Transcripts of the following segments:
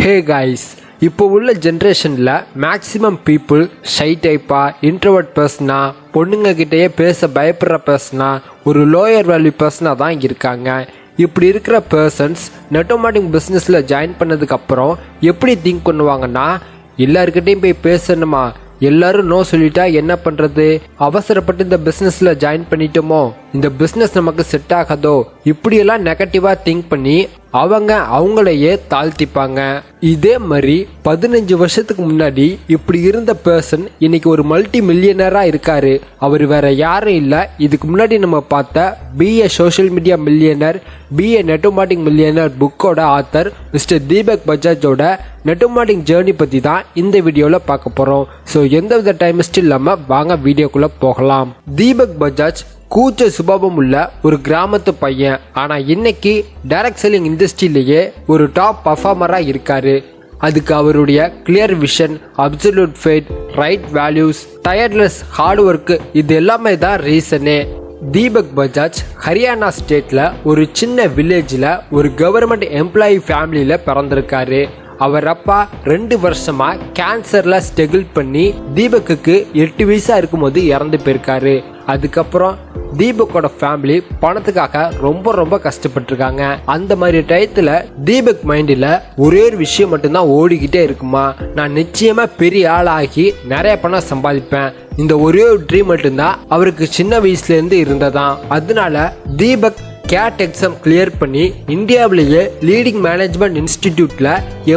Hey guys, இப்போ உள்ள ஜென்ரேஷனில் மேக்ஸிமம் பீப்புள் ஷை டைப்பா, இன்ட்ரோவர்ட் பர்சனா, பொண்ணுங்க கிட்டேயே பேச பயப்படுற பர்சனா, ஒரு லோயர் வேல்யூ பர்சனாக தான் இருக்காங்க. இப்படி இருக்கிற பர்சன்ஸ் நெட்டோமார்க்கெட்டிங் பிஸ்னஸில் ஜாயின் பண்ணதுக்கப்புறம் எப்படி திங்க் பண்ணுவாங்கன்னா, எல்லாருக்கிட்டையும் போய் பேசணுமா, எல்லாரும் நோ சொல்லிட்டா என்ன பண்றது, அவசரப்பட்டு இந்த பிசினஸ்ல ஜாயின் பண்ணிட்டோமோ, இந்த பிசினஸ் நமக்கு செட் ஆகாதோ, இப்படியெல்லாம் நெகட்டிவா திங்க் பண்ணி அவங்களையே தாழ்த்திப்பாங்க. இதே மாதிரி 15 வருஷத்துக்கு முன்னாடி இப்படி இருந்த பர்சன் இன்னைக்கு ஒரு மல்டி மில்லியனரா இருக்காரு. அவர் வேற யாரும் இல்ல, இதுக்கு முன்னாடி நம்ம பார்த்த BA social media millionaire, BA நெட்டோமார்க்கெட்டிங் மில்லியனர் புக்கோட ஆத்தர் மிஸ்டர் தீபக் பஜாஜோட நெட்டோமார்க்கெட்டிங் ஜேர்னி பத்தி தான் இந்த வீடியோல பார்க்க போறோம். ஸோ எந்தவித டைம் வேஸ்ட் இல்லாம வாங்க வீடியோக்குள்ள போகலாம். தீபக் பஜாஜ் கூச்ச சுபாவம் உள்ள ஒரு கிராமத்து பையன். ஆனா இன்னைக்கு டைரக்ட் செல்லிங் இண்டஸ்ட்ரியிலேயே ஒரு டாப் பர்ஃபார்மரா இருக்காரு. அதுக்கு அவருடைய clear vision, absolute faith, right values, tireless hard work, இது எல்லாமே தான் ரீசனே. தீபக் பஜாஜ் ஹரியானா ஸ்டேட்ல ஒரு சின்ன வில்லேஜ்ல ஒரு கவர்மெண்ட் எம்ப்ளாயி ஃபேமிலியில பிறந்திருக்காரு. அவர் அப்பா 2 வருஷமா கேன்சர்ல ஸ்ட்ரகிள் பண்ணி தீபக்குக்கு 8 வயசா இருக்கும்போது இறந்து போயிருக்காரு. அதுக்கப்புறம் தீபக்கோட ஃபேமிலி பணத்துக்காக ரொம்ப கஷ்டப்பட்டிருக்காங்க. அந்த மாதிரி டயத்துல தீபக் மைண்டில் ஒரே ஒரு விஷயம் மட்டும்தான் ஓடிக்கிட்டே இருக்குமா, நான் நிச்சயமா பெரிய ஆளாகி நிறைய பணம் சம்பாதிப்பேன். இந்த ஒரே ஒரு ட்ரீம் மட்டும்தான் அவருக்கு சின்ன வயசுல இருந்து இருந்ததான். அதனால தீபக் கேட் எக்ஸாம் கிளியர் பண்ணி இந்தியாவிலேயே லீடிங் மேனேஜ்மெண்ட் இன்ஸ்டிடியூட்ல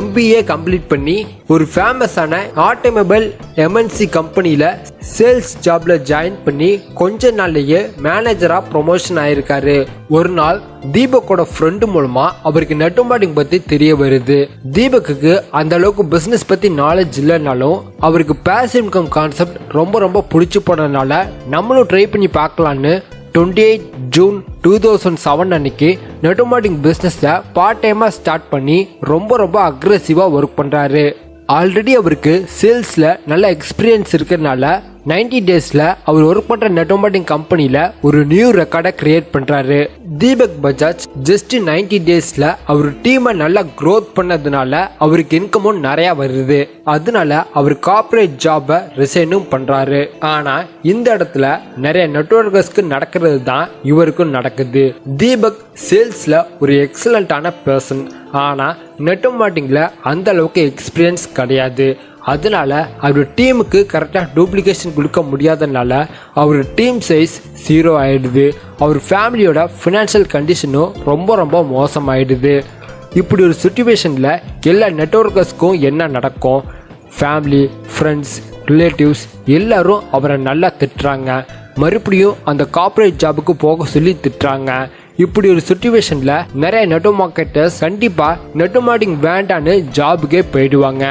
MBA கம்ப்ளீட் பண்ணி ஒரு ஃபேமஸான ஆட்டோமொபைல் MNC கம்பெனியில சேல்ஸ் ஜாப்ல ஜாயின் பண்ணி கொஞ்ச நாள்லயே மேனேஜரா ப்ரொமோஷன் ஆயிருக்காரு. ஒரு நாள் தீபக்கோட ஃப்ரெண்டு மூலமா அவருக்கு நெட்டோமார்க்கெட்டிங் பத்தி தெரிய வருது. தீபக்கு அந்த அளவுக்கு பிசினஸ் பத்தி நாலேஜ் இல்லைனாலும் அவருக்கு பேசிவ் இன்கம் கான்செப்ட் ரொம்ப பிடிச்சு போனதுனால நம்மளும் ட்ரை பண்ணி பார்க்கலான்னு 28 ஜூன் 2007 அன்னைக்கு நெட்டோமார்க்கெட்டிங் பிசினஸ்ல பார்ட் டைமா ஸ்டார்ட் பண்ணி ரொம்ப அக்ரெசிவா ஒர்க் பண்றாரு. ஆல்ரெடி அவருக்கு சேல்ஸ்ல நல்ல எக்ஸ்பீரியன்ஸ் இருக்கிறதுனால 90 டேஸ்ல அவர் ஒர்க் பண்ற நெட்டோமார்க்கெட்டிங் கம்பெனில ஒரு நியூ ரெக்கார்டை கிரியேட் பண்றாரு. தீபக் பஜாஜ் ஜஸ்ட் 90 டேஸ்ல அவர் டீமை நல்லா க்ரோத் பண்ணதுனால அவருக்கு இன்கமும் நிறைய வருது. அதனால அவர் கார்ப்பரேட் ஜாபை ரிசைனும் பண்றாரு. ஆனா இந்த இடத்துல நிறைய நெட்வொர்க்கர்ஸ்க்கு நடக்கிறது தான் இவருக்கும் நடக்குது. தீபக் சேல்ஸ்ல ஒரு எக்ஸலண்டான பர்சன், ஆனா நெட்டோமார்க்கெட்டிங்ல அந்த அளவுக்கு எக்ஸ்பீரியன்ஸ் கிடையாது. அதனால அவர் டீமுக்கு கரெக்டாக டூப்ளிகேஷன் கொடுக்க முடியாதனால அவர் டீம் சைஸ் 0 ஆயிடுது. அவர் ஃபேமிலியோட ஃபினான்ஷியல் கண்டிஷனும் ரொம்ப மோசமாயிடுது. இப்படி ஒரு சுச்சுவேஷனில் எல்லா நெட்வொர்க்கர்ஸ்க்கும் என்ன நடக்கும், ஃபேமிலி, ஃப்ரெண்ட்ஸ், ரிலேட்டிவ்ஸ் எல்லாரும் அவரை நல்லா திட்டுறாங்க. மறுபடியும் அந்த கார்ப்பரேட் ஜாபுக்கு போக சொல்லி திட்டுறாங்க. இப்படி ஒரு சுச்சுவேஷன்ல நிறைய நெட்டோ மார்க்கெட்டர்ஸ் கண்டிப்பா நெட்டோமார்க்கெட்டிங் வேண்டான்னு ஜாபுக்கே போயிடுவாங்க.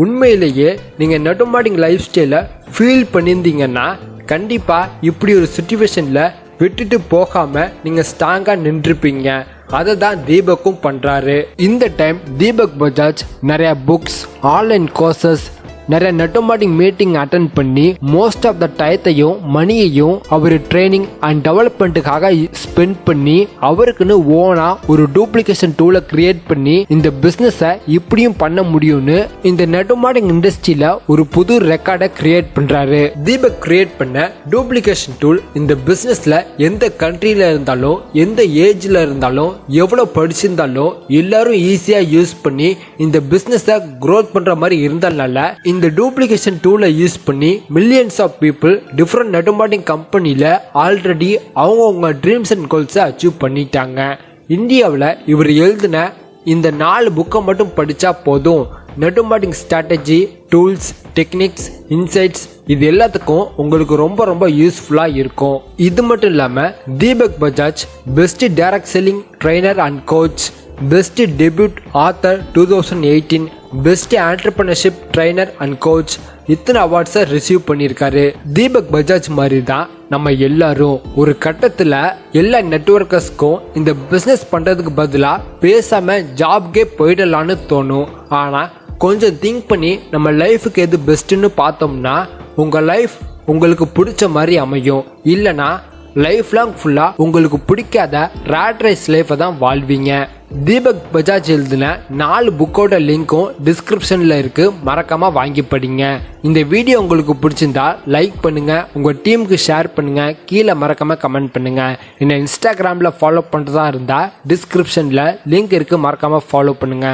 உண்மையிலேயே நீங்க நெட்டோமார்க்கெட்டிங் லைஃப் ஸ்டைல ஃபீல் பண்ணியிருந்தீங்கன்னா கண்டிப்பா இப்படி ஒரு சுச்சுவேஷன்ல விட்டுட்டு போகாம நீங்க ஸ்ட்ராங்கா நின்றுப்பீங்க. அதை தான் தீபக்கும் பண்றாரு. இந்த டைம் தீபக் பஜாஜ் நிறைய புக்ஸ், ஆன்லைன் கோர்சஸ், நிறைய நெட்டோமார்க்கெட்டிங் மீட்டிங் அட்டென்ட் பண்ணி மோஸ்ட் ஆஃப் த டயத்தையும் மணியையும் அவர் ட்ரைனிங் அண்ட் டெவலப்மெண்ட்டுக்காக ஸ்பெண்ட் பண்ணி அவருக்குன்னு ஓனா ஒரு டூப்ளிகேஷன் டூலை கிரியேட் பண்ணி இந்த பிசினஸை இப்படியும் பண்ண முடியும்னு இந்த நெட்டோமார்க்கெட்டிங் இண்டஸ்ட்ரியில ஒரு புது ரெக்கார்டை கிரியேட் பண்றாரு. தீபக் கிரியேட் பண்ண டூப்ளிகேஷன் டூல் இந்த பிசினஸ்ல எந்த கண்ட்ரியில இருந்தாலும், எந்த ஏஜ்ல இருந்தாலும், எவ்வளவு படிச்சிருந்தாலும் எல்லாரும் ஈஸியா யூஸ் பண்ணி இந்த பிசினஸை க்ரோத் பண்ற மாதிரி இருந்ததுனால இந்த டூப்ளிகேஷன் டூலை யூஸ் பண்ணி மில்லியன்ஸ் ஆஃப் பீப்புள் டிஃப்ரெண்ட் நெட்டோமார்க்கெட்டிங் கம்பெனில ஆல்ரெடி அவங்க ட்ரீம்ஸ் அண்ட் கோல்ஸை அச்சீவ் பண்ணிட்டாங்க. இந்தியாவில் இவர் எழுதின இந்த 4 புக்கை மட்டும் படிச்சா போதும், நெட்டோமார்க்கெட்டிங் ஸ்ட்ராட்டஜி, டூல்ஸ், டெக்னிக்ஸ், இன்சைட்ஸ் இது எல்லாத்துக்கும் உங்களுக்கு ரொம்ப யூஸ்ஃபுல்லா இருக்கும். இது மட்டும் இல்லாம Deepak Bajaj best direct selling trainer and coach, best debut author 2018, best entrepreneurship trainer and coach, இத்தனை அவார்ட்ஸை ரிசீவ் பண்ணியிருக்காரு. தீபக் பஜாஜ் மாதிரி தான் நம்ம எல்லாரும் ஒரு கட்டத்துல எல்லா நெட்வொர்க்கர்ஸ்க்கும் இந்த பிசினஸ் பண்றதுக்கு பதிலா பேசாம ஜாப்கே போயிடலான்னு தோணும். ஆனா கொஞ்சம் திங்க் பண்ணி நம்ம லைஃபுக்கு எது பெஸ்ட்னு பார்த்தோம்னா உங்க லைஃப் உங்களுக்கு பிடிச்ச மாதிரி அமையும். இல்லைனா லைஃப் லாங் ஃபுல்லா உங்களுக்கு பிடிக்காத ராட் ரேஸ் லைஃபை தான் வாழ்வீங்க. தீபக் பஜாஜ் எழுதின 4 புக்கோட லிங்க்கும் டிஸ்கிரிப்ஷன்ல இருக்கு, மறக்காம வாங்கி படிங்க. இந்த வீடியோ உங்களுக்கு பிடிச்சிருந்தா லைக் பண்ணுங்க, உங்க டீமுக்கு ஷேர் பண்ணுங்க, கீழே மறக்காம கமெண்ட் பண்ணுங்க. என்ன இன்ஸ்டாகிராம்ல ஃபாலோ பண்றதா இருந்தா டிஸ்கிரிப்ஷன்ல லிங்க் இருக்கு, மறக்காம ஃபாலோ பண்ணுங்க.